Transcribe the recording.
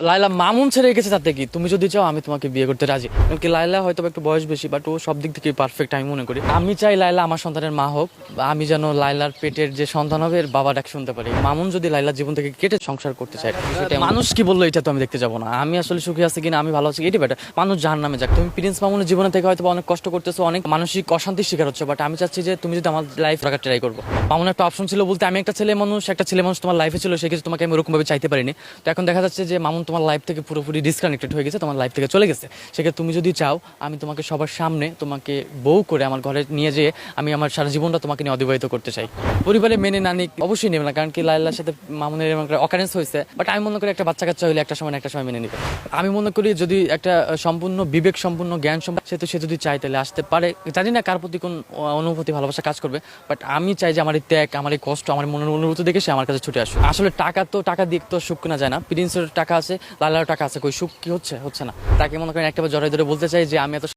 লায়লা মামুন ছেড়ে রেখেছে, তাতে কি? তুমি যদি চাও আমি তোমাকে বিয়ে করতে রাজি। কারণ কি লায়লা হয়তো একটু বয়স বেশি, বাট ও সব দিক থেকে পারফেক্ট আমি মনে করি। আমি চাই লায়লা আমার সন্তানের মা হোক, বা আমি যেন লায়লার পেটের যে সন্তান হবে এর বাবা ডাক শুনতে পারি। মামুন যদি লায়লার জীবন থেকে কেটে সংসার করতে চায়, সেটা মানুষ কি বললো এটা তো আমি দেখতে যাবো না। আমি আসলে সুখী আছি কিনা, আমি ভালো আছি, এটি বেটার। মানুষ জাহার নামে যাক। তুমি প্রিন্স মামুনের জীবনে থেকে হয়তো অনেক কষ্ট করতেছো, অনেক মানসিক অশান্তির শিকার হচ্ছে, বাট আমি চাচ্ছি যে তুমি যদি আমার লাইফ রাখার ট্রাই করবো। মামুনের একটা অপশন ছিল বলতে, আমি একটা ছেলে মানুষ তোমার লাইফে ছিল, সেক্ষেত্রে তোমাকে আমি ওরকম ভাবে চাইতে পারিনি। তো এখন দেখা যাচ্ছে যে মামুন তোমার লাইফ থেকে পুরোপুরি ডিসকানেক্টেড হয়ে গেছে, তোমার লাইফ থেকে চলে গেছে। সেক্ষেত্রে তুমি যদি চাও, আমি তোমাকে সবার সামনে তোমাকে বউ করে আমার ঘরে নিয়ে যেয়ে আমি আমার সারা জীবনটা তোমাকে নিয়ে অতিবাহিত করতে চাই। পরিবারে মেনে না নিক অবশ্যই নেবে না, কারণ কি লায়লার সাথে মামুনের এমন একটা অকারেন্স হয়েছে, বাট আমি মনে করি একটা বাচ্চা কাচ্চা হইলে একটা সময় না একটা সময় মেনে নিবে। আমি মনে করি যদি একটা সম্পূর্ণ বিবেক সম্পূর্ণ জ্ঞান সম্পন্ন সে যদি চায় তাহলে আসতে পারে। জানি না কার প্রতি কোন অনুভূতি ভালোবাসা কাজ করবে, বাট আমি চাই যে আমার এই ত্যাগ, আমার এই কষ্ট, আমার মনের অনুভূতি দেখে সে আমার কাছে ছুটে আসবে। আসলে টাকা দিয়ে তো সুখ কেনা যায় না। প্রিন্সের টাকা আছে, লালারও টাকা আছে, কই সুখ কি হচ্ছে না। তাকে মনে করেন একটাবার জড়াই ধরে বলতে চাই যে আমি এত